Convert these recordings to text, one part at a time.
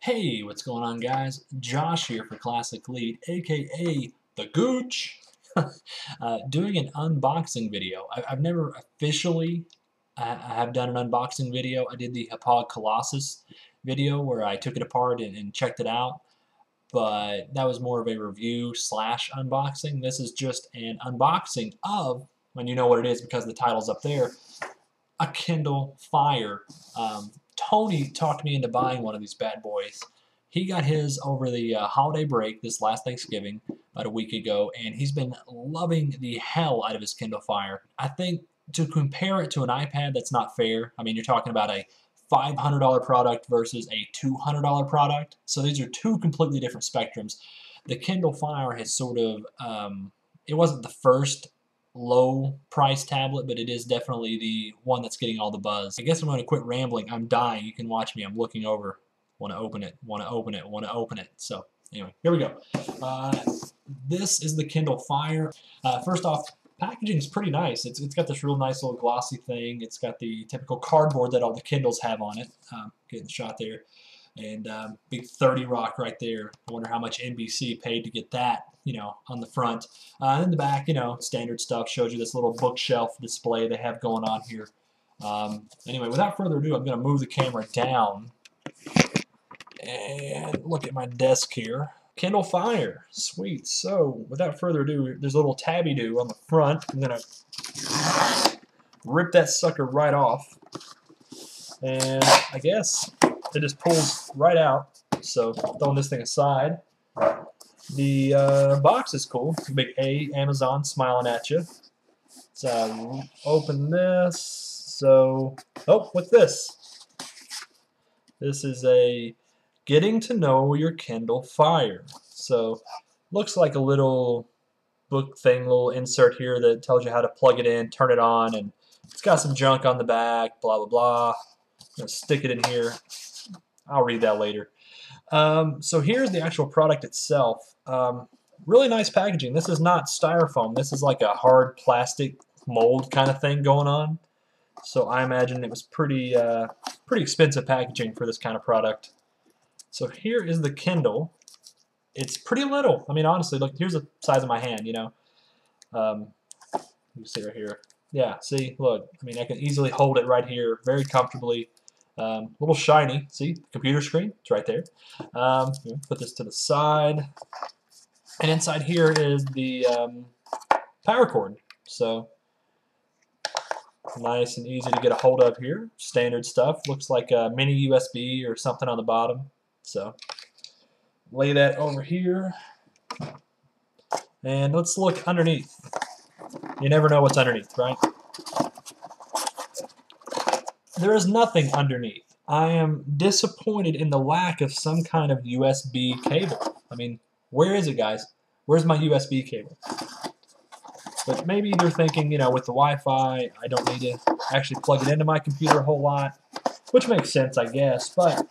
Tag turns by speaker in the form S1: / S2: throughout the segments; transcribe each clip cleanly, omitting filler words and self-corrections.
S1: Hey, what's going on, guys? Josh here for Classic Lead, aka the Gooch, doing an unboxing video. I've never officially I have done an unboxing video. I did the Hapag Colossus video where I took it apart and checked it out, but that was more of a review slash unboxing. This is just an unboxing of, and you know what it is because the title's up there, a Kindle Fire. Tony talked me into buying one of these bad boys. He got his over the holiday break this last Thanksgiving, about a week ago, and he's been loving the hell out of his Kindle Fire. I think to compare it to an iPad, that's not fair. I mean, you're talking about a $500 product versus a $200 product. So these are two completely different spectrums. The Kindle Fire has sort of, it wasn't the first low price tablet, but it is definitely the one that's getting all the buzz. I guess I'm going to quit rambling. I'm dying. You can watch me. I'm looking over. Want to open it. Want to open it. Want to open it. So anyway, here we go. This is the Kindle Fire. First off, packaging is pretty nice. It's got this real nice little glossy thing. It's got the typical cardboard that all the Kindles have on it. Getting shot there. And big 30 Rock right there. I wonder how much NBC paid to get that, you know, on the front. And in the back, you know, standard stuff. Shows you this little bookshelf display they have going on here. Anyway, without further ado, I'm going to move the camera down and look at my desk here. Kindle Fire. Sweet. So, without further ado, there's a little tabby-doo on the front. I'm going to rip that sucker right off. And I guess it just pulls right out. So throwing this thing aside. The box is cool. Big A, Amazon smiling at you. So open this. So, oh, what's this? This is a getting to know your Kindle Fire. So looks like a little book thing, little insert here that tells you how to plug it in, turn it on, and it's got some junk on the back, blah, blah, blah. I'm going to stick it in here. I'll read that later. So here's the actual product itself. Really nice packaging. This is not styrofoam. This is like a hard plastic mold kind of thing going on. So I imagine it was pretty expensive packaging for this kind of product. So here is the Kindle. It's pretty little. I mean, honestly, look, here's the size of my hand, you know. You see right here. Yeah, see, look. I mean, I can easily hold it right here very comfortably. A little shiny. See, computer screen. It's right there. Put this to the side. And inside here is the power cord. So nice and easy to get a hold of here. Standard stuff. Looks like a mini USB or something on the bottom. So lay that over here. And let's look underneath. You never know what's underneath, right? There is nothing underneath. I am disappointed in the lack of some kind of USB cable. I mean, where is it, guys? Where's my USB cable? But maybe they're thinking, you know, with the Wi-Fi, I don't need to actually plug it into my computer a whole lot, which makes sense, I guess. But,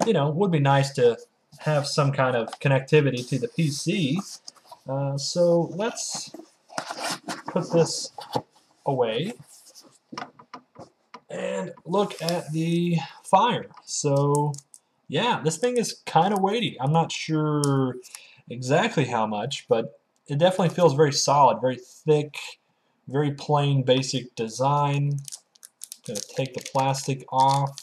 S1: you know, it would be nice to have some kind of connectivity to the PC. So let's put this away and look at the Fire. So yeah, this thing is kind of weighty. I'm not sure exactly how much, but it definitely feels very solid, very thick, very plain basic design. Gonna take the plastic off.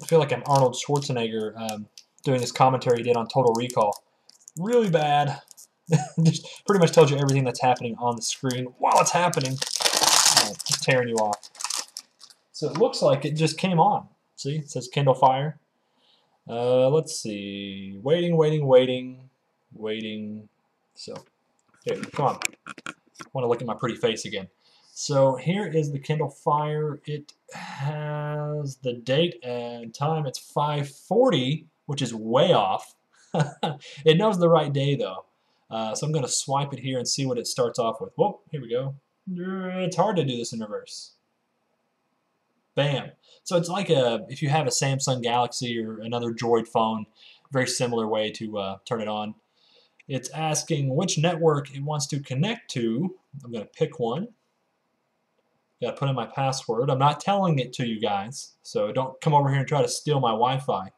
S1: I feel like I'm Arnold Schwarzenegger doing this commentary he did on Total Recall. Really bad. Just pretty much tells you everything that's happening on the screen while it's happening. Just tearing you off. So it looks like it just came on. See, it says Kindle Fire. Let's see. Waiting, waiting, waiting, waiting. So, here, come on. I want to look at my pretty face again. So here is the Kindle Fire. It has the date and time. It's 5:40, which is way off. It knows the right day, though. So I'm going to swipe it here and see what it starts off with. Whoa, here we go. It's hard to do this in reverse. Bam. So it's like if you have a Samsung Galaxy or another Droid phone, very similar way to turn it on. It's asking which network it wants to connect to. I'm going to pick one. Got to put in my password. I'm not telling it to you guys, so don't come over here and try to steal my Wi-Fi.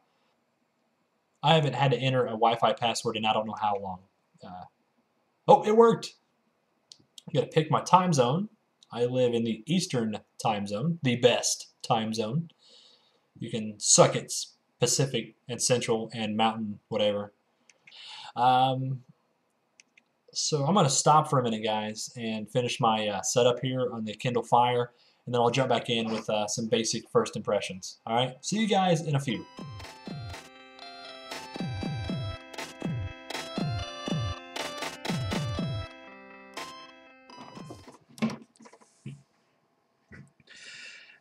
S1: I haven't had to enter a Wi-Fi password in I don't know how long. Oh, it worked. I got to pick my time zone. I live in the Eastern time zone, the best time zone. You can suck it, Pacific and Central and Mountain, whatever. So I'm going to stop for a minute, guys, and finish my setup here on the Kindle Fire, and then I'll jump back in with some basic first impressions. All right, see you guys in a few.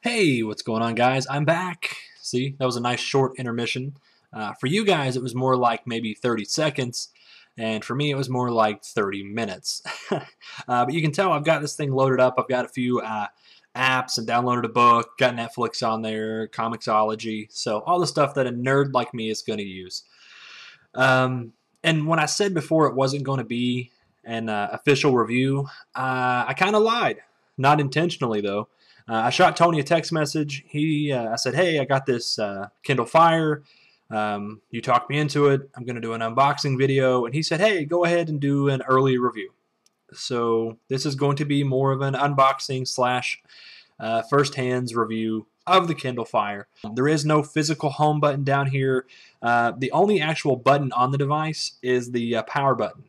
S1: Hey, what's going on, guys? I'm back. See, that was a nice short intermission. For you guys, it was more like maybe 30 seconds. And for me, it was more like 30 minutes. But you can tell I've got this thing loaded up. I've got a few apps and downloaded a book, got Netflix on there, Comixology. So all the stuff that a nerd like me is going to use. And when I said before it wasn't going to be an official review, I kind of lied. Not intentionally, though. I shot Tony a text message. I said, hey, I got this Kindle Fire. You talked me into it. I'm going to do an unboxing video. And he said, hey, go ahead and do an early review. So this is going to be more of an unboxing slash first hands review of the Kindle Fire. There is no physical home button down here. The only actual button on the device is the power button.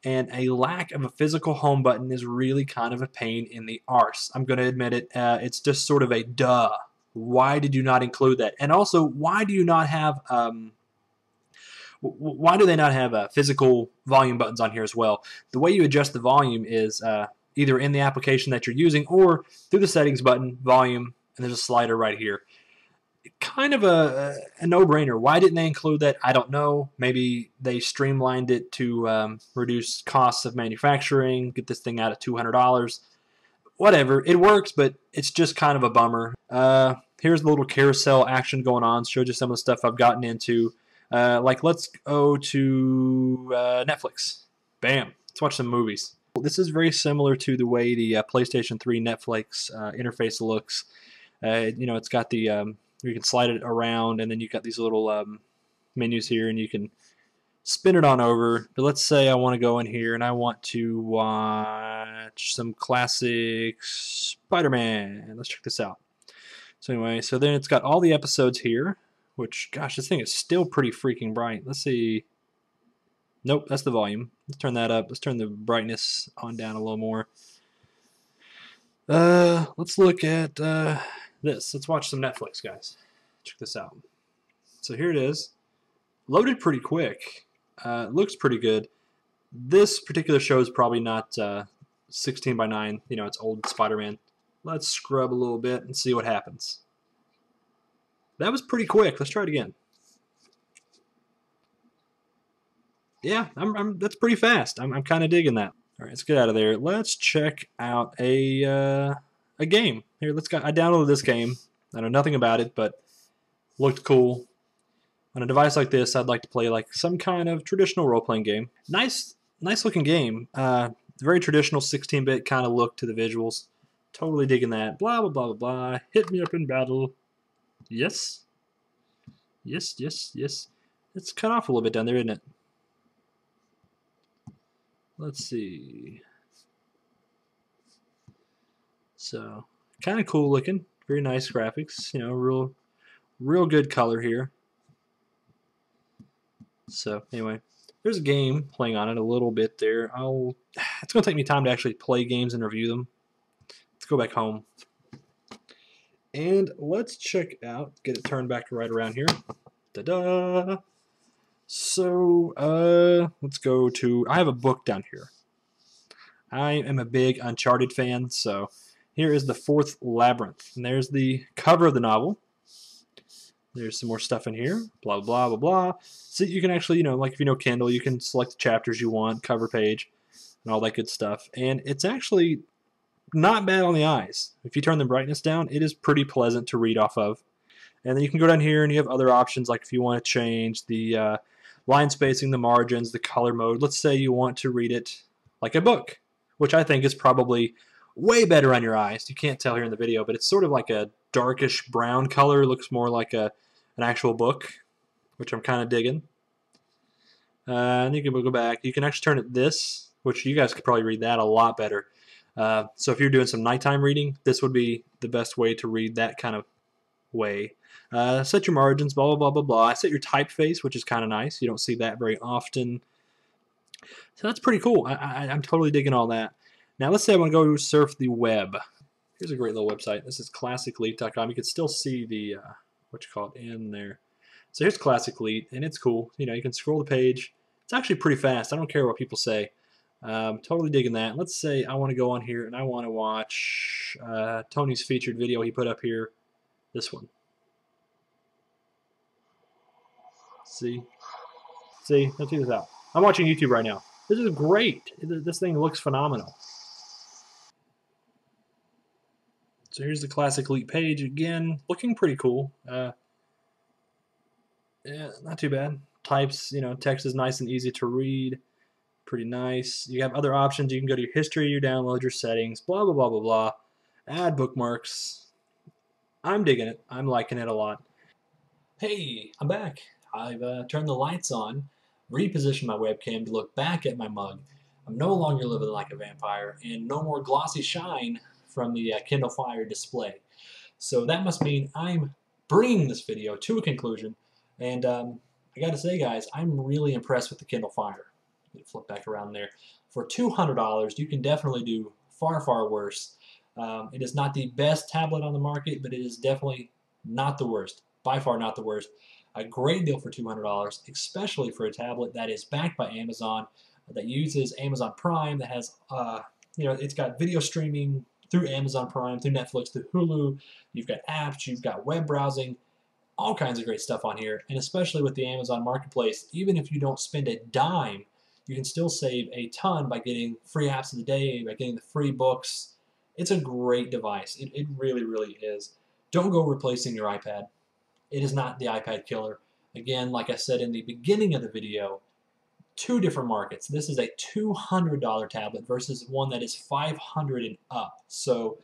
S1: And a lack of a physical home button is really kind of a pain in the arse. I'm going to admit it. It's just sort of a duh. Why did you not include that? And also, why do you not have why do they not have physical volume buttons on here as well? The way you adjust the volume is either in the application that you're using or through the settings button, volume, and there's a slider right here. Kind of a no-brainer. Why didn't they include that? I don't know. Maybe they streamlined it to reduce costs of manufacturing, get this thing out at $200. Whatever. It works, but it's just kind of a bummer. Here's the little carousel action going on. Shows you some of the stuff I've gotten into. Like, let's go to Netflix. Bam. Let's watch some movies. This is very similar to the way the PlayStation 3 Netflix interface looks. You know, it's got the... you can slide it around, and then you've got these little menus here, and you can spin it on over. But let's say I want to go in here, and I want to watch some classic Spider-Man. Let's check this out. So anyway, so then it's got all the episodes here, which, gosh, this thing is still pretty freaking bright. Let's see. Nope, that's the volume. Let's turn that up. Let's turn the brightness on down a little more. Let's look at... this. Let's watch some Netflix, guys. Check this out. So here it is. Loaded pretty quick. Looks pretty good. This particular show is probably not 16 by 9. You know, it's old Spider-Man. Let's scrub a little bit and see what happens. That was pretty quick. Let's try it again. Yeah, that's pretty fast. I'm kind of digging that. All right, let's get out of there. Let's check out a game. Here, I downloaded this game. I know nothing about it, but looked cool. On a device like this, I'd like to play like some kind of traditional role-playing game. Nice looking game. Very traditional 16-bit kind of look to the visuals. Totally digging that. Blah, blah, blah, blah, blah. Hit me up in battle. Yes. Yes, yes, yes. It's cut off a little bit down there, isn't it? Let's see. So, kind of cool looking. Very nice graphics. You know, real good color here. So, anyway, there's a game playing on it a little bit there. It's going to take me time to actually play games and review them. Let's go back home. And let's check out, get it turned back right around here. Ta-da! So, let's go to, I have a book down here. I am a big Uncharted fan, so here is the Fourth Labyrinth. And there's the cover of the novel. There's some more stuff in here. Blah, blah, blah, blah. So you can actually, you know, like if you know Kindle, you can select the chapters you want, cover page, and all that good stuff. And it's actually not bad on the eyes. If you turn the brightness down, it is pretty pleasant to read off of. And then you can go down here and you have other options, like if you want to change the line spacing, the margins, the color mode. Let's say you want to read it like a book, which I think is probably Way better on your eyes. You can't tell here in the video, but it's sort of like a darkish brown color. Looks more like an actual book, which I'm kind of digging. And you can go back. You can actually turn it this, which you guys could probably read that a lot better. So if you're doing some nighttime reading, this would be the best way to read that kind of way. Set your margins, blah, blah, blah, blah, blah. I set your typeface, which is kind of nice. You don't see that very often. So that's pretty cool. I'm totally digging all that. Now let's say I want to go surf the web. Here's a great little website. This is classicleap.com. You can still see the, in there. So here's Classic Leap, and it's cool. You know, you can scroll the page. It's actually pretty fast. I don't care what people say. Totally digging that. Let's say I want to go on here and I want to watch Tony's featured video he put up here. This one. See? Let's check this out. I'm watching YouTube right now. This is great. This thing looks phenomenal. So here's the Classic Leap page again. Looking pretty cool. Yeah, not too bad. Types, you know, text is nice and easy to read. Pretty nice. You have other options. You can go to your history, your download, your settings, blah, blah, blah, blah, blah. Add bookmarks. I'm digging it. I'm liking it a lot. Hey, I'm back. I've turned the lights on, repositioned my webcam to look back at my mug. I'm no longer living like a vampire, and no more glossy shine from the Kindle Fire display. So that must mean I'm bringing this video to a conclusion. And I got to say, guys, I'm really impressed with the Kindle Fire. Flip back around there. For $200, you can definitely do far, far worse. It is not the best tablet on the market, but it is definitely not the worst. By far not the worst. A great deal for $200, especially for a tablet that is backed by Amazon, that uses Amazon Prime, that has, you know, it's got video streaming through Amazon Prime, through Netflix, through Hulu. You've got apps, you've got web browsing. All kinds of great stuff on here, and especially with the Amazon Marketplace, even if you don't spend a dime, you can still save a ton by getting free apps of the day, by getting the free books. It's a great device. It really, really is. Don't go replacing your iPad. It is not the iPad killer. Again, like I said in the beginning of the video, two different markets. This is a $200 tablet versus one that is $500 and up. So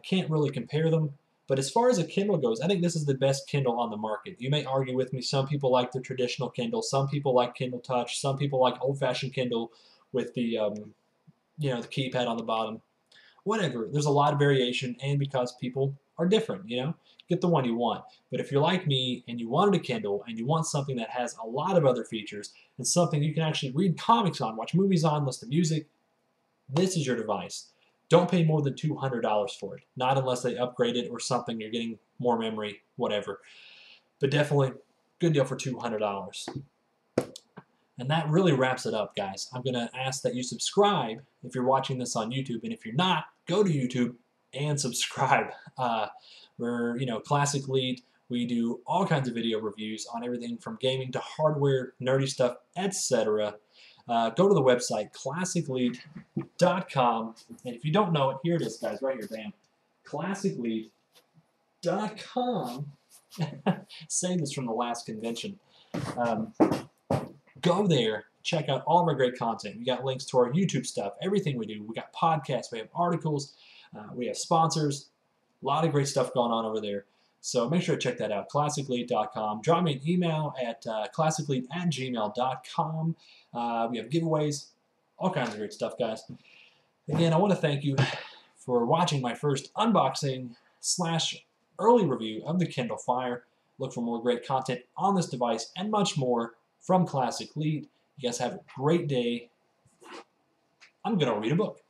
S1: can't really compare them. But as far as a Kindle goes, I think this is the best Kindle on the market. You may argue with me. Some people like the traditional Kindle. Some people like Kindle Touch. Some people like old-fashioned Kindle with the, you know, the keypad on the bottom. Whatever. There's a lot of variation, and because people are different, you know, get the one you want. But if you're like me and you wanted a Kindle and you want something that has a lot of other features and something you can actually read comics on, watch movies on, listen to music, this is your device. Don't pay more than $200 for it. Not unless they upgrade it or something. You're getting more memory, whatever. But definitely, good deal for $200. And that really wraps it up, guys. I'm going to ask that you subscribe if you're watching this on YouTube. And if you're not, go to YouTube and subscribe. We're, you know, Classic Lead. We do all kinds of video reviews on everything from gaming to hardware, nerdy stuff, etc. Go to the website, classiclead.com, and if you don't know it, here it is, guys, right here, bam. classiclead.com. Saved this from the last convention. Go there, check out all of our great content. We got links to our YouTube stuff, everything we do. We got podcasts, we have articles, we have sponsors, a lot of great stuff going on over there. So make sure to check that out, classiclead.com. Drop me an email at classiclead@gmail.com. We have giveaways, all kinds of great stuff, guys. Again, I want to thank you for watching my first unboxing / early review of the Kindle Fire. Look for more great content on this device and much more from Classic Lead. You guys have a great day. I'm going to read a book.